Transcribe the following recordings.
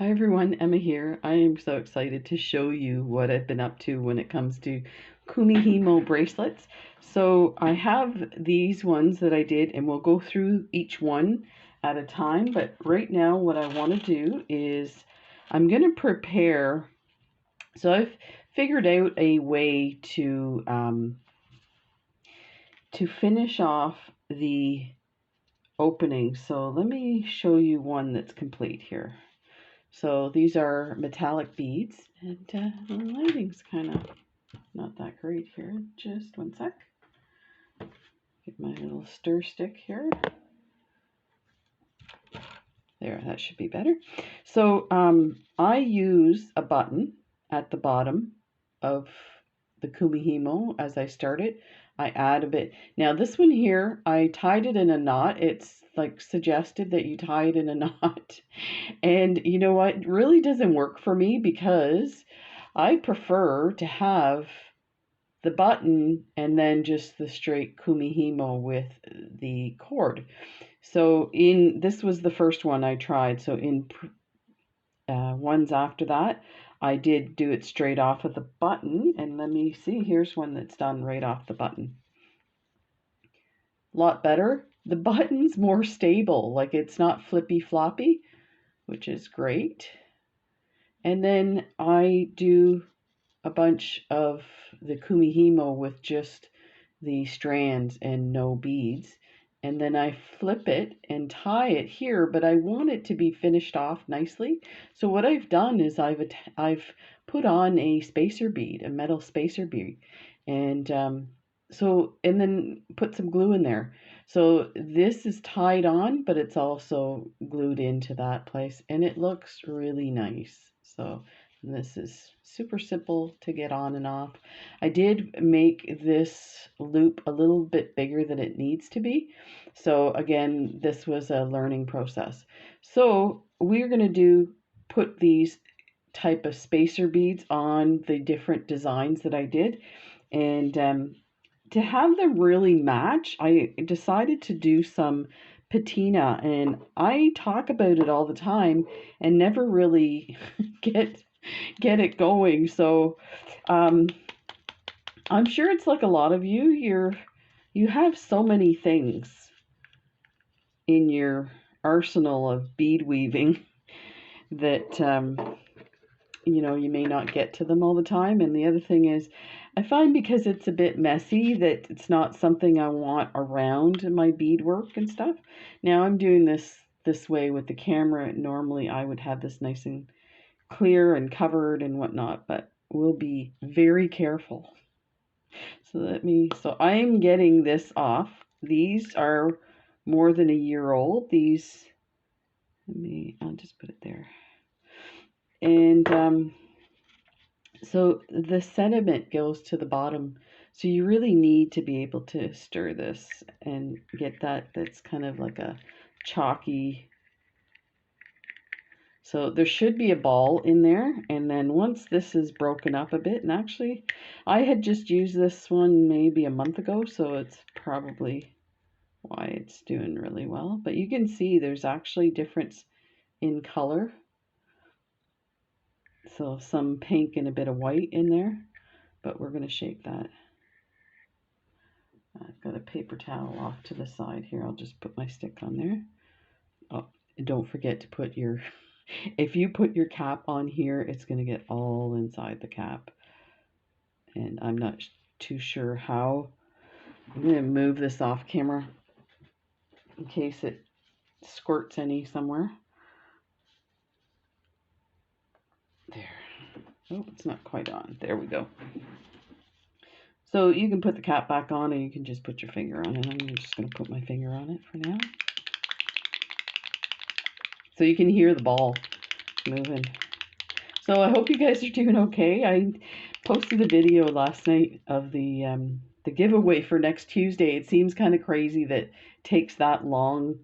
Hi everyone, Emma here. I am so excited to show you what I've been up to when it comes to Kumihimo bracelets. So I have these ones that I did, and we'll go through each one at a time. But right now what I want to do is I'm going to prepare. So I've figured out a way to finish off the opening. So let me show you one that's complete here. So these are metallic beads, and the lighting's kind of not that great here. Just one sec. Get my little stir stick here. There, that should be better. So I use a button at the bottom of the Kumihimo as I start it. I add a bit. Now this one here, I tied it in a knot. It's like suggested that you tie it in a knot. And you know what? It really doesn't work for me because I prefer to have the button and then just the straight Kumihimo with the cord. So this was the first one I tried. So in ones after that, I did do it straight off of the button. And let me see, here's one that's done right off the button. A lot better. The button's more stable, like it's not flippy floppy, which is great. And then I do a bunch of the Kumihimo with just the strands and no beads. And then I flip it and tie it here, but I want it to be finished off nicely. So what I've done is I've put on a spacer bead, a metal spacer bead, and then put some glue in there. So this is tied on, but it's also glued into that place, and it looks really nice. So this is super simple to get on and off. I did make this loop a little bit bigger than it needs to be. So again, this was a learning process. So we're going to put these type of spacer beads on the different designs that I did. And to have them really match, I decided to do some patina, and I talk about it all the time and never really get it going. So I'm sure it's like a lot of you have so many things in your arsenal of bead weaving that you may not get to them all the time. And the other thing is, I find because it's a bit messy that it's not something I want around my beadwork and stuff. Now I'm doing this way with the camera. Normally I would have this nice and clear and covered and whatnot, but we'll be very careful. So I'm getting this off. These are more than a year old. I'll just put it there. And so the sediment goes to the bottom. So you really need to be able to stir this and get that's kind of like a chalky. So there should be a ball in there, and then once this is broken up a bit, and actually I had just used this one maybe a month ago, so it's probably why it's doing really well. But you can see there's actually difference in color. So some pink and a bit of white in there, but we're going to shape that. I've got a paper towel off to the side here. I'll just put my stick on there. Oh, and don't forget to put your, if you put your cap on here, it's going to get all inside the cap. And I'm not too sure how. I'm going to move this off camera in case it squirts any somewhere. There. Oh, it's not quite on. There we go. So you can put the cap back on, or you can just put your finger on it. I'm just going to put my finger on it for now. So you can hear the ball moving. So I hope you guys are doing okay. I posted a video last night of the giveaway for next Tuesday. It seems kind of crazy that it takes that long,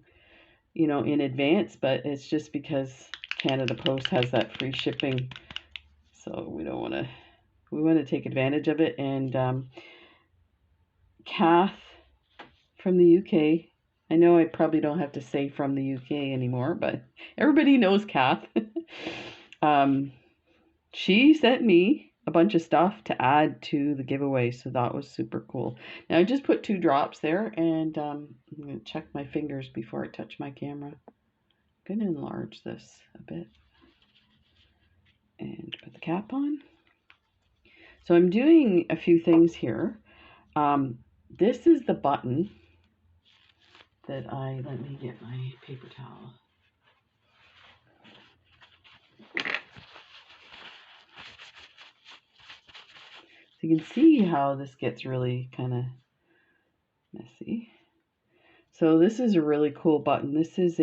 in advance, but it's just because Canada Post has that free shipping. So we want to take advantage of it. And Kath from the UK, I know I probably don't have to say from the UK anymore, but everybody knows Kath. she sent me a bunch of stuff to add to the giveaway, so that was super cool. Now I just put 2 drops there, and I'm going to check my fingers before I touch my camera. I'm going to enlarge this a bit and put the cap on. So I'm doing a few things here. This is the button that let me get my paper towel. So you can see how this gets really kind of messy. So this is a really cool button. This is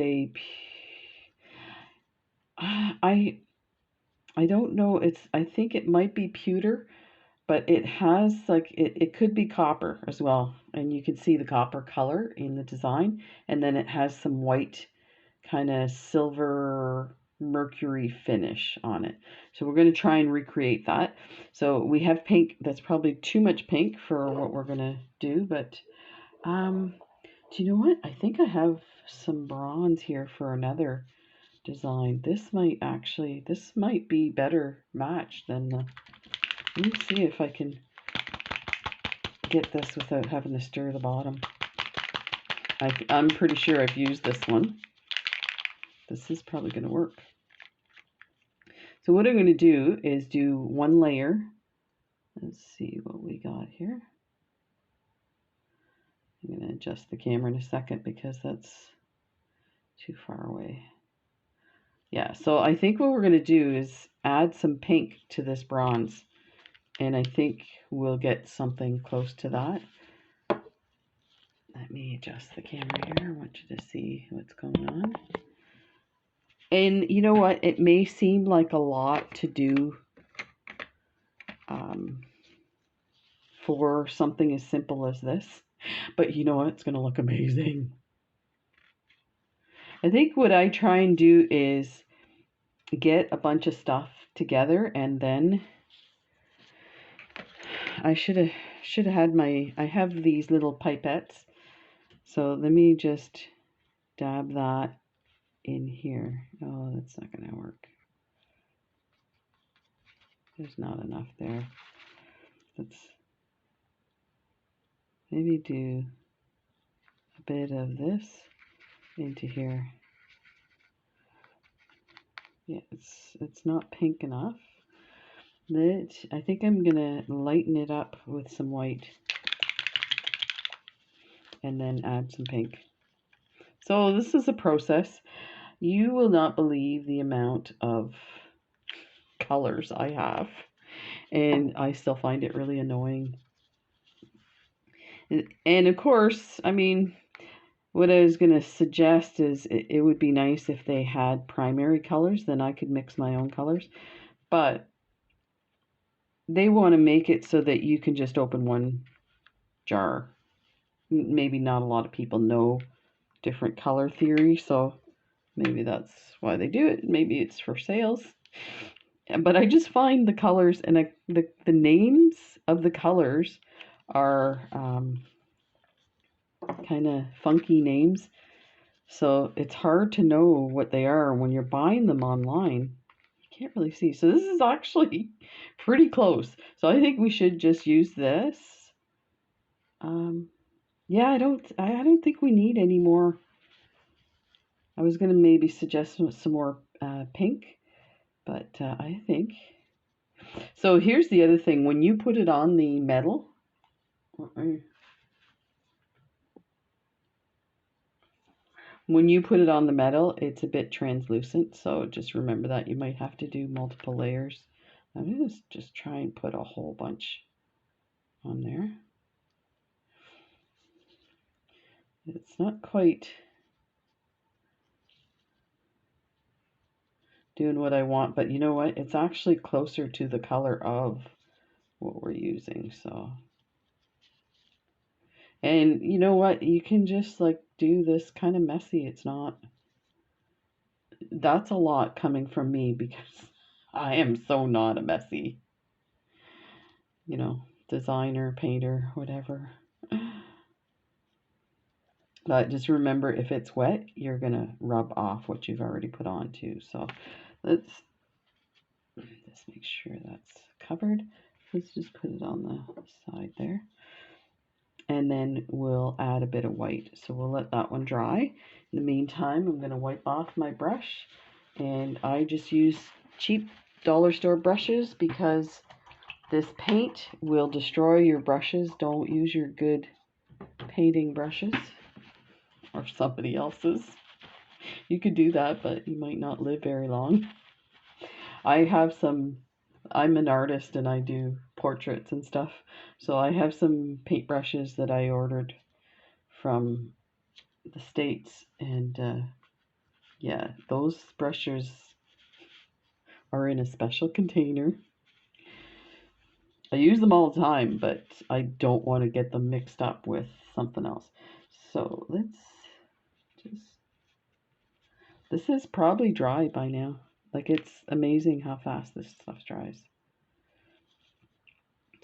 I don't know, I think it might be pewter, but it has like, it could be copper as well. And you can see the copper color in the design. And then it has some white kind of silver mercury finish on it. So we're going to try and recreate that. So we have pink. That's probably too much pink for what we're going to do. But do you know what? I think I have some bronze here for another design. This might be better matched than the, let me see if I can get this without having to stir the bottom. I'm pretty sure I've used this one. This is probably going to work. So what I'm going to do is do one layer. Let's see what we got here. I'm going to adjust the camera in a second because that's too far away. Yeah, so I think what we're going to do is add some pink to this bronze. And I think we'll get something close to that. Let me adjust the camera here. I want you to see what's going on. And you know what? It may seem like a lot to do for something as simple as this. But you know what? It's going to look amazing. I think what I try and do is get a bunch of stuff together, and then I should have had I have these little pipettes. So let me just dab that in here. Oh, that's not going to work. There's not enough there. Let's maybe do a bit of this into here. Yeah, it's not pink enough. I think I'm gonna lighten it up with some white and then add some pink. So this is a process. You will not believe the amount of colors I have, and I still find it really annoying. And of course, I mean, what I was going to suggest is it would be nice if they had primary colors, then I could mix my own colors. But they want to make it so that you can just open one jar. Maybe not a lot of people know different color theory, so maybe that's why they do it. Maybe it's for sales. But I just find the colors and the names of the colors are kind of funky names. So it's hard to know what they are when you're buying them online. You can't really see. So this is actually pretty close. So I think we should just use this. Yeah, I don't think we need any more. I was going to maybe suggest some more pink, but I think. So here's the other thing. When you put it on the metal, it's a bit translucent. So just remember that you might have to do multiple layers. I'm going to just try and put a whole bunch on there. It's not quite doing what I want, but you know what? It's actually closer to the color of what we're using. So, and you know what? You can just like do this kind of messy. It's not, that's a lot coming from me because I am so not a messy, designer, painter, whatever. But just remember, if it's wet, you're going to rub off what you've already put on too. So let's make sure that's covered. Let's just put it on the side there. And then we'll add a bit of white. So we'll let that one dry. In the meantime, I'm going to wipe off my brush. And I just use cheap dollar store brushes because this paint will destroy your brushes. Don't use your good painting brushes or somebody else's. You could do that, but you might not live very long. I'm an artist and I do portraits and stuff. So I have some paint brushes that I ordered from the States, and yeah, those brushes are in a special container. I use them all the time, but I don't want to get them mixed up with something else. So let's just, this is probably dry by now. Like, it's amazing how fast this stuff dries.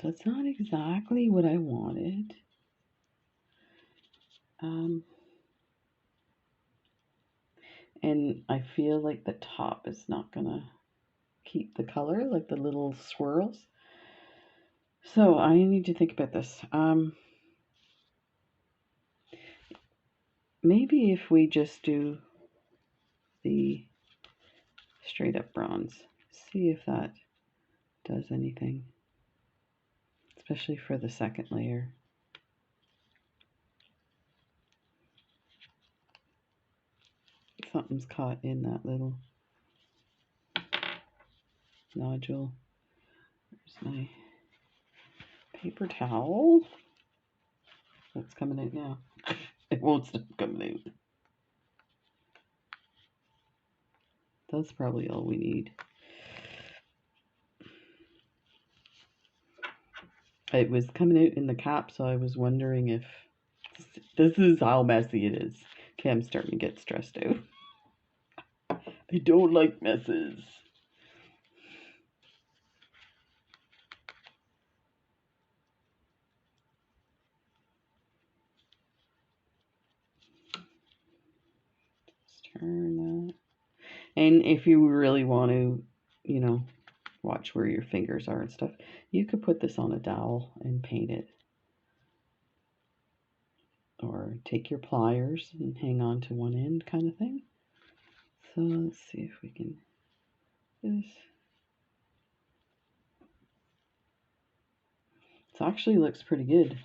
So it's not exactly what I wanted. And I feel like the top is not gonna keep the color, like the little swirls. So I need to think about this. Maybe if we just do the straight up bronze, see if that does anything, especially for the second layer. Something's caught in that little nodule. There's my paper towel. That's coming out now. It won't stop coming out. That's probably all we need. It was coming out in the cap, so I was wondering if this is how messy it is. Okay, I'm starting to get stressed out. I don't like messes. Just turn that. And if you really want to, you know, watch where your fingers are and stuff, you could put this on a dowel and paint it. Or take your pliers and hang on to one end kind of thing. So let's see if we can do this. It actually looks pretty good.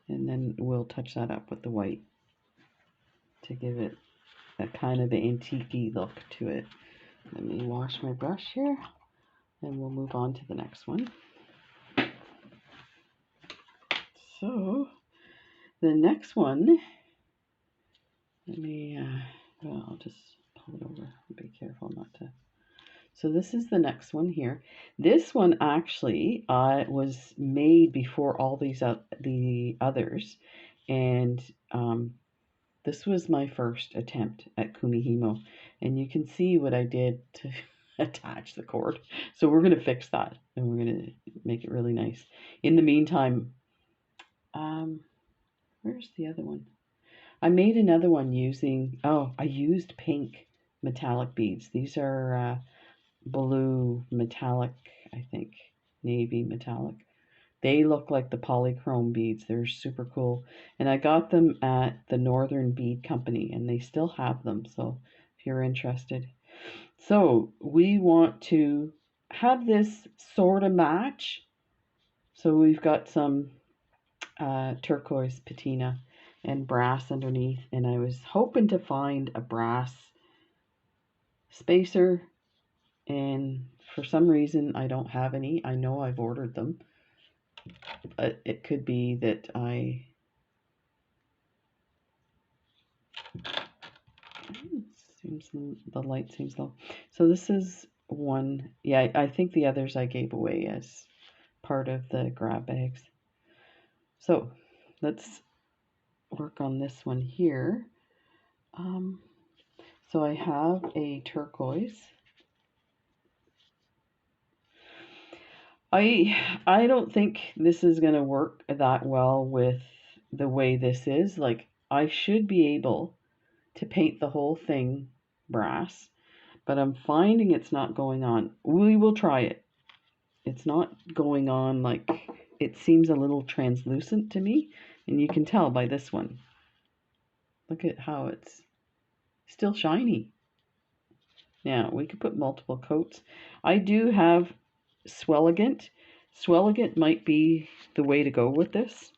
And then we'll touch that up with the white to give it a kind of antique-y look to it. Let me wash my brush here and we'll move on to the next one. So the next one, let me, well, I'll just pull it over. Be careful not to. So this is the next one here. This one actually was made before all these the others, and this was my first attempt at Kumihimo, and you can see what I did to attach the cord. So we're going to fix that, and we're going to make it really nice. In the meantime, where's the other one? I made another one using, I used pink metallic beads. These are blue metallic, I think, navy metallic. They look like the polychrome beads. They're super cool. And I got them at the Northern Bead Company, and they still have them, so if you're interested. So we want to have this sort of match. So we've got some turquoise patina and brass underneath, and I was hoping to find a brass spacer, and for some reason I don't have any. I know I've ordered them, but it could be that seems the light seems low. So this is one. Yeah, I think the others I gave away as part of the grab bags. So let's work on this one here. So I have a turquoise. I don't think this is going to work that well with the way this is. Like, I should be able to paint the whole thing brass, but I'm finding it's not going on. We will try it. it's not going on like, it seems a little translucent to me, and you can tell by this one. Look at how it's still shiny. Now, we could put multiple coats. I do have Swelligant. Swelligant might be the way to go with this.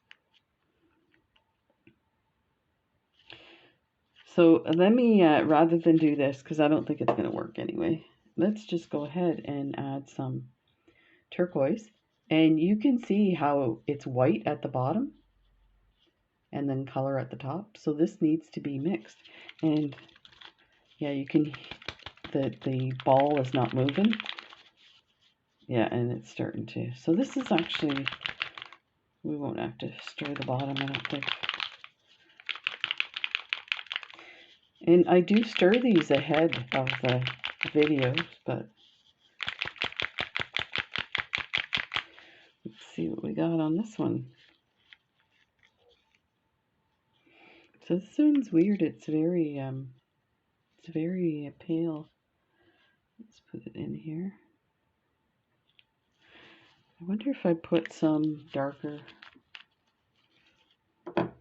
So let me, rather than do this, because I don't think it's going to work anyway, let's just go ahead and add some turquoise. And you can see how it's white at the bottom and then color at the top. So this needs to be mixed. And yeah, you can, the ball is not moving. Yeah, and it's starting to. So this is actually, we won't have to stir the bottom, I don't think. And I do stir these ahead of the videos, but let's see what we got on this one. So this one's weird. It's very pale. Let's put it in here. I wonder if I put some darker.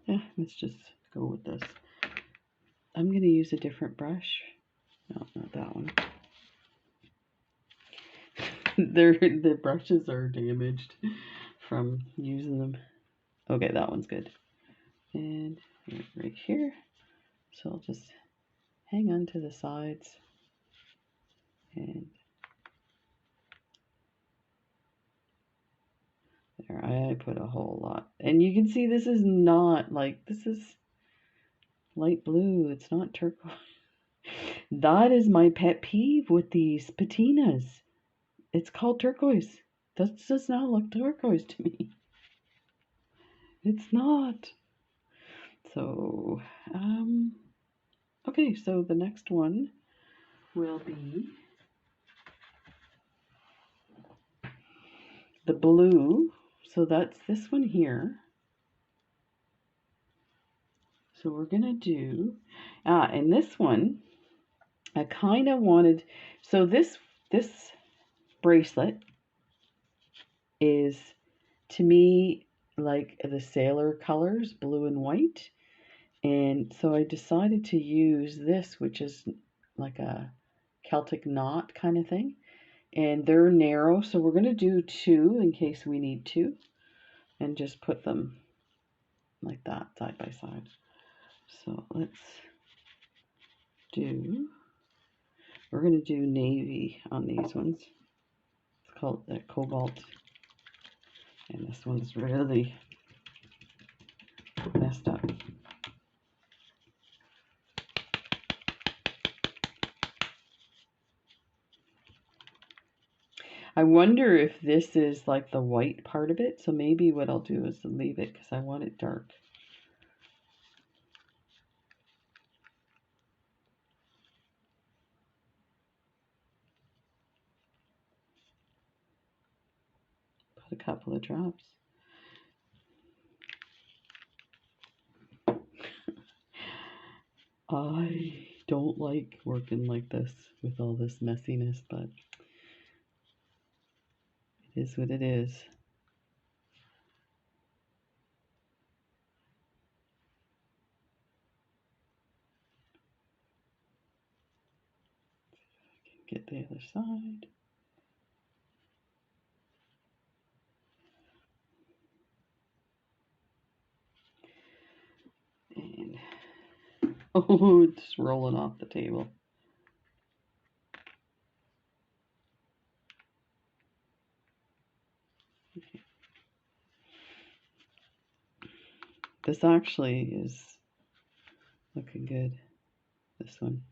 Yeah, let's just go with this. I'm going to use a different brush. No, not that one. The brushes are damaged from using them. Okay, that one's good. And right here. So I'll just hang on to the sides. And there, I put a whole lot. And you can see this is not like, this is light blue. It's not turquoise. That is my pet peeve with these patinas. It's called turquoise. That does not look turquoise to me. It's not. So, okay, so the next one will be the blue. So that's this one here. So we're gonna do, and this one, I kind of wanted, so this bracelet is, to me, like the sailor colors, blue and white. And so I decided to use this, which is like a Celtic knot kind of thing. And they're narrow, so we're going to do two in case we need to. And just put them like that, side by side. So let's do, we're going to do navy on these ones. It's called cobalt. And this one's really messed up. I wonder if this is like the white part of it. So maybe what I'll do is leave it because I want it dark. Put a couple of drops. I don't like working like this with all this messiness, but it is what it is. Get the other side. And oh, it's rolling off the table. Okay. This actually is looking good, this one.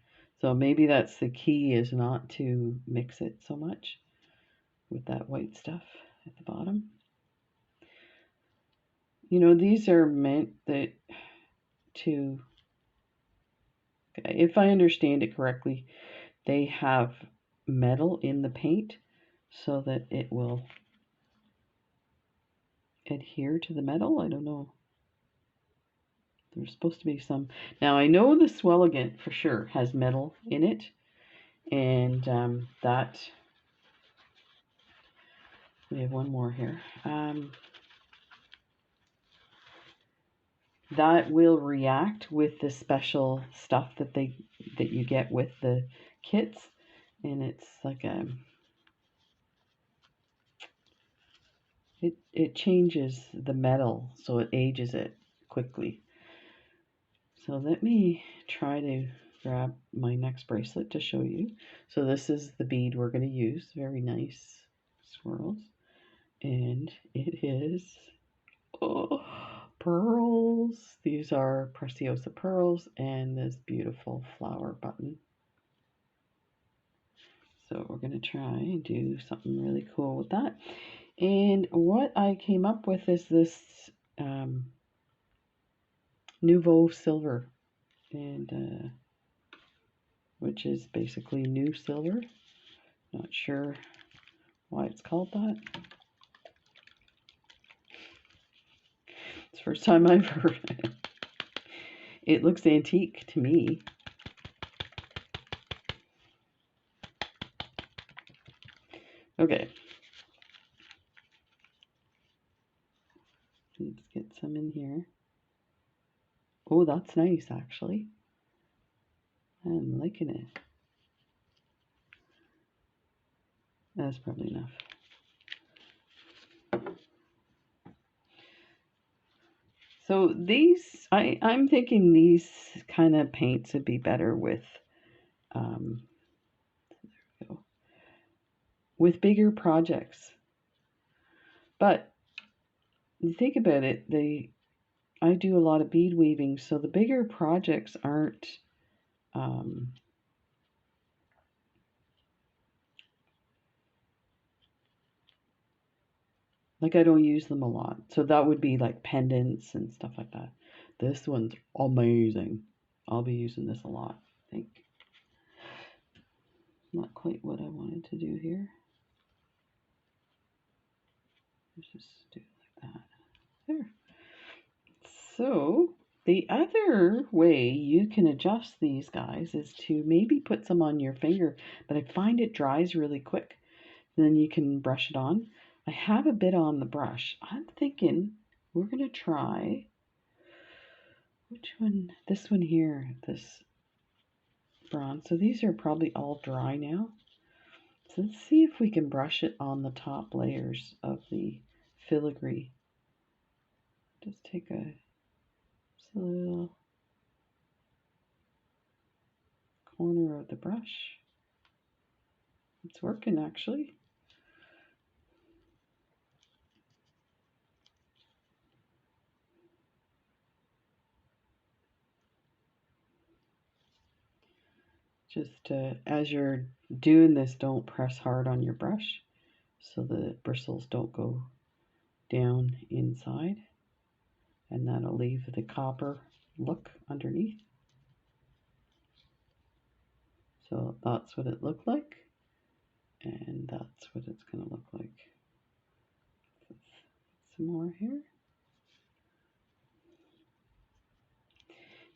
So maybe that's the key, is not to mix it so much with that white stuff at the bottom. You know, these are meant that to, if I understand it correctly, they have metal in the paint so that it will adhere to the metal. I don't know. There's supposed to be some. Now I know the Swelligant for sure has metal in it, and that We have one more here. That will react with the special stuff that you get with the kits, and it's like it changes the metal, so it ages it quickly. So let me try to grab my next bracelet to show you. So this is the bead we're going to use. Very nice swirls, and it is pearls. These are Preciosa pearls and this beautiful flower button. So we're going to try and do something really cool with that. And what I came up with is this Nouveau Silver, and which is basically new silver. Not sure why it's called that. It's the first time I've heard it. It looks antique to me. Okay. Let's get some in here. Oh, that's nice, actually. I'm liking it. That's probably enough. So these, I'm thinking these kind of paints would be better with, there we go, with bigger projects. But you think about it, I do a lot of bead weaving, so the bigger projects aren't, like I don't use them a lot. So that would be like pendants and stuff like that. This one's amazing. I'll be using this a lot, I think. Not quite what I wanted to do here. Let's just do it like that. There. So the other way you can adjust these guys is to maybe put some on your finger, but I find it dries really quick. Then you can brush it on. I have a bit on the brush. I'm thinking we're going to try, which one? This one here, this bronze. So these are probably all dry now. So let's see if we can brush it on the top layers of the filigree. Just take a little corner of the brush. It's working actually. Just as you're doing this, don't press hard on your brush so the bristles don't go down inside, and that'll leave the copper look underneath. So that's what it looked like, and that's what it's going to look like. Some more here.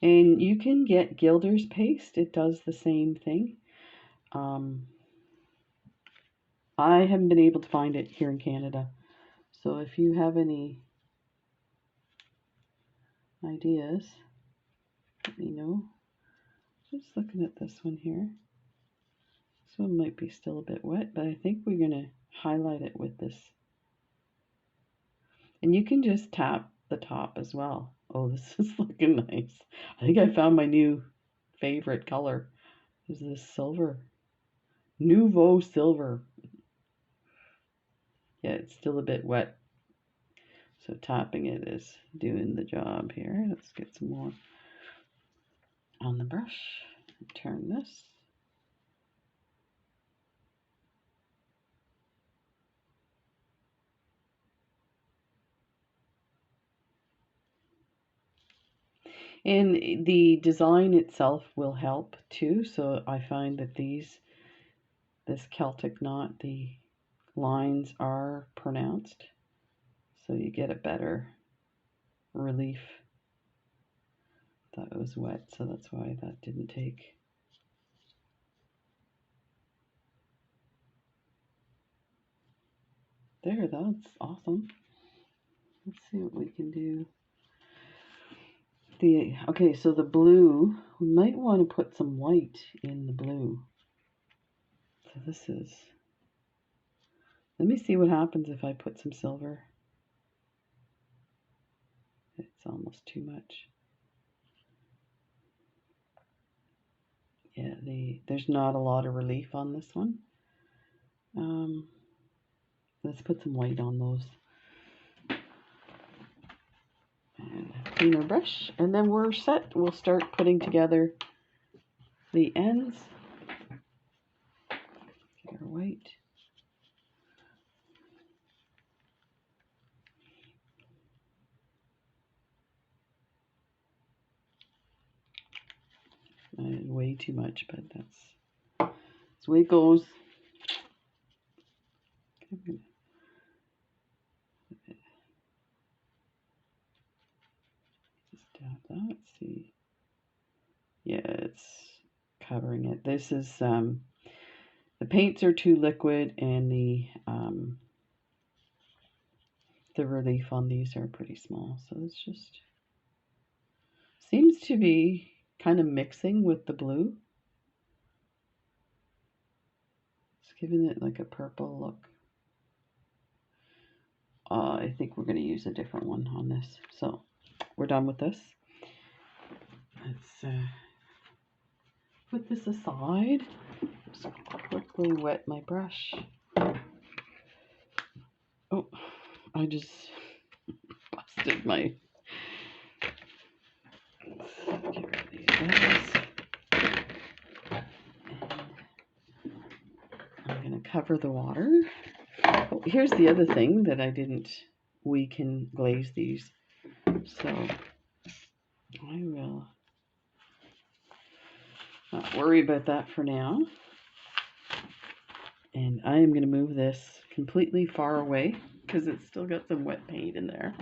And you can get Gilder's paste. It does the same thing. I haven't been able to find it here in Canada. So if you have any ideas, let me know. Just looking at this one here. This one might be still a bit wet, but I think we're going to highlight it with this. And you can just tap the top as well. Oh, this is looking nice. I think I found my new favorite color. Is this silver? Nouveau Silver. Yeah, it's still a bit wet. So tapping it is doing the job here. Let's get some more on the brush. Turn this. And the design itself will help too. So I find that this Celtic knot, the lines are pronounced. So you get a better relief. That was wet, so that's why that didn't take. there. That's awesome. Let's see what we can do. Okay, so the blue, we might want to put some white in the blue. So this is, let me see what happens if I put some silver. It's almost too much. Yeah, there's not a lot of relief on this one. Let's put some white on those. And clean our brush, and then we're set. We'll start putting together the ends. Get our white. And way too much, but that's the way it goes. Okay, just dab that. See, yeah, it's covering it. This is the paints are too liquid, and the relief on these are pretty small. So it's just seems to be kind of mixing with the blue. It's giving it like a purple look. I think we're going to use a different one on this. So we're done with this. Let's put this aside. Just quickly wet my brush. Oh, I just busted my... Let's get rid of these guys. And I'm going to cover the water. Oh, here's the other thing that I didn't... We can glaze these. So I will not worry about that for now. And I am going to move this completely far away because it's still got some wet paint in there.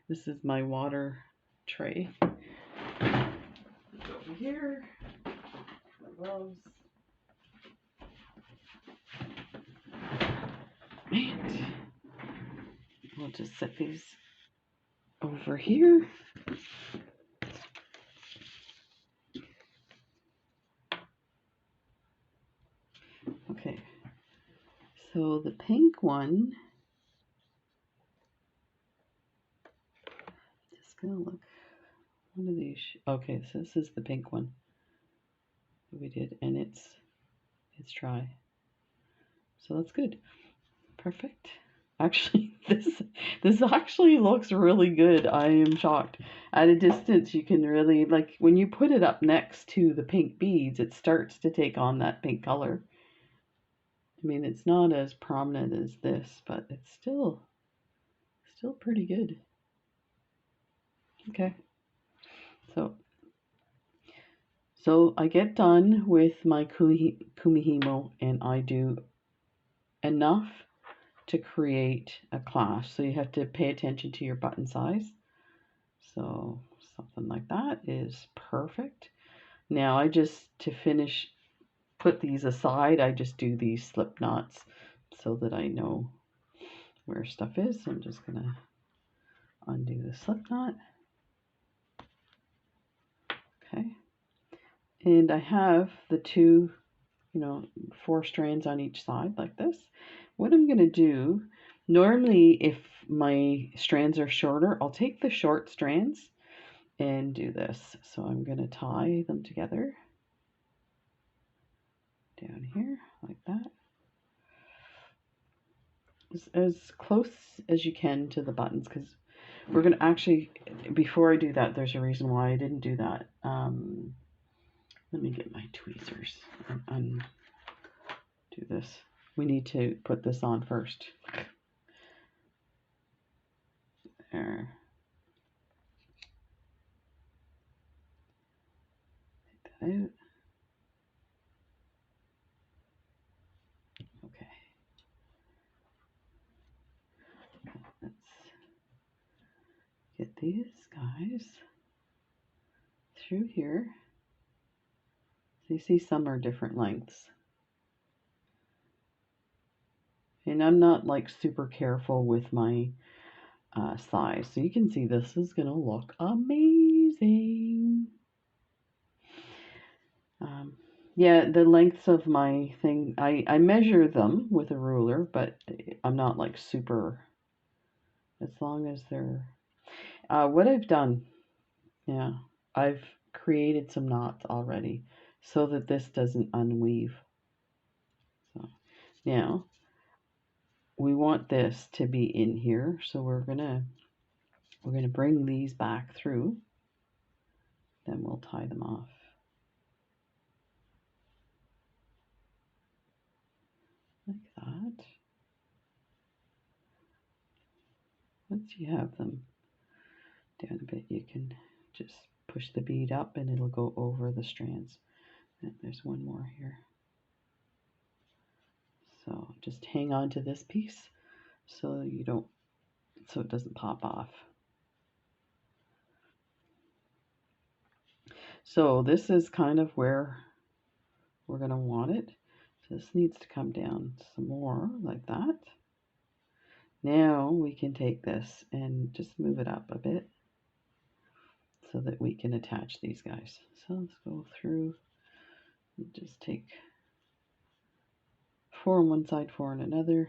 This is my water tray. Over here, my gloves. And we'll just set these over here. Okay, so the pink one, just gonna look, one of these, okay, so this is the pink one that we did, and it's dry, so that's good. Perfect. Actually, this actually looks really good. I am shocked. At a distance, you can really, like, when you put it up next to the pink beads, it starts to take on that pink color. I mean, it's not as prominent as this, but it's still pretty good. Okay. So I get done with my Kumihimo, and I do enough to create a clash. So you have to pay attention to your button size. So something like that is perfect. Now I just, to finish, put these aside, I just do these slip knots so that I know where stuff is. So I'm just going to undo the slip knot. Okay. And I have the two, 4 strands on each side like this. What I'm going to do, normally if my strands are shorter, I'll take the short strands and do this. So I'm going to tie them together down here like that. As close as you can to the buttons, because we're going to actually, before I do that, there's a reason why I didn't do that. Let me get my tweezers and undo this. We need to put this on first. There. Take that out. Okay. Let's get these guys through here. So you see some are different lengths. And I'm not like super careful with my size. So you can see this is going to look amazing. Yeah, the lengths of my thing, I measure them with a ruler, but I'm not like super, as long as they're, what I've done, yeah, I've created some knots already so that this doesn't unweave. So now we want this to be in here, so we're gonna bring these back through, then we'll tie them off. Like that. Once you have them down a bit, you can just push the bead up and it'll go over the strands. And there's one more here. So just hang on to this piece so it doesn't pop off. So this is kind of where we're going to want it. So this needs to come down some more like that. Now we can take this and just move it up a bit so that we can attach these guys. So let's go through and just take 4 on one side, 4 on another.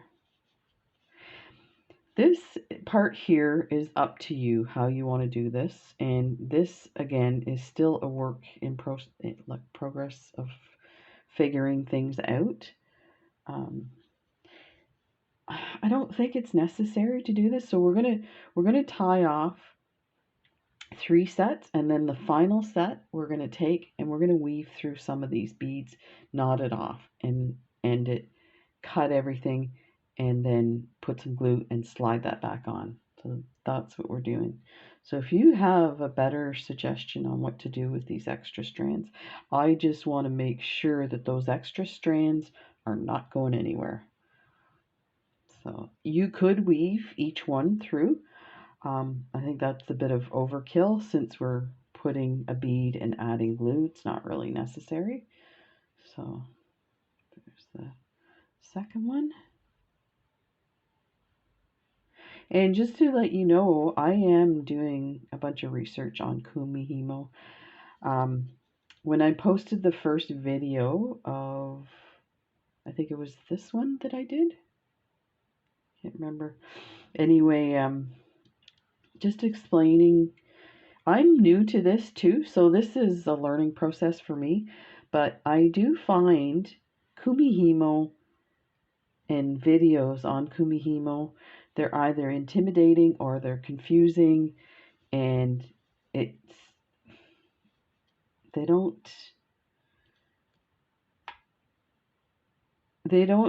This part here is up to you how you want to do this, and this again is still a work in progress of figuring things out. I don't think it's necessary to do this, so we're gonna tie off 3 sets, and then the final set we're gonna take and we're gonna weave through some of these beads, knot it off, and end it, cut everything, and then put some glue and slide that back on. So that's what we're doing. So if you have a better suggestion on what to do with these extra strands, I just want to make sure that those extra strands are not going anywhere. So you could weave each one through. I think that's a bit of overkill since we're putting a bead and adding glue. It's not really necessary. So there's the second one. And just to let you know, I am doing a bunch of research on Kumihimo. When I posted the first video of, I think it was this one that I did. Can't remember. Anyway, just explaining. I'm new to this too, so this is a learning process for me. But I do find Kumihimo and videos on Kumihimo, they're either intimidating or they're confusing, and it's they don't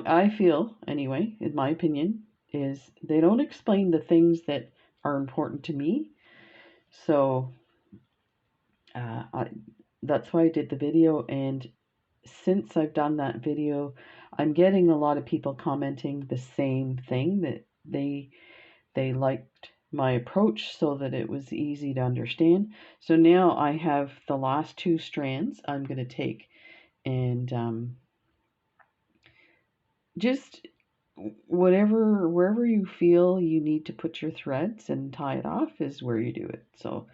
I feel anyway, in my opinion, is they don't explain the things that are important to me. So that's why I did the video, and since I've done that video, I'm getting a lot of people commenting the same thing, that they liked my approach so that it was easy to understand. So now I have the last 2 strands I'm going to take and just wherever you feel you need to put your threads and tie it off is where you do it. So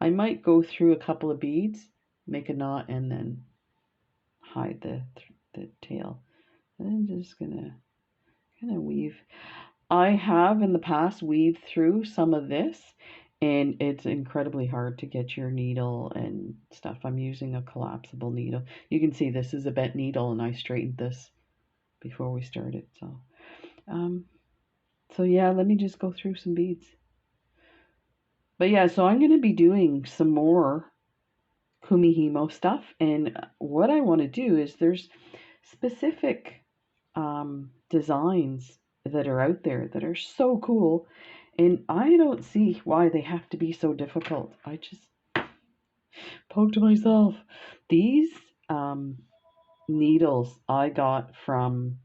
I might go through a couple of beads, make a knot, and then hide the tail. And I'm just gonna kind of weave. I have in the past weaved through some of this, and it's incredibly hard to get your needle and stuff. I'm using a collapsible needle. You can see this is a bent needle, and I straightened this before we started. So yeah, let me just go through some beads. But yeah, so I'm going to be doing some more Kumihimo stuff, and what I want to do is there's specific designs that are out there that are so cool, and I don't see why they have to be so difficult. I just poked myself. These needles I got from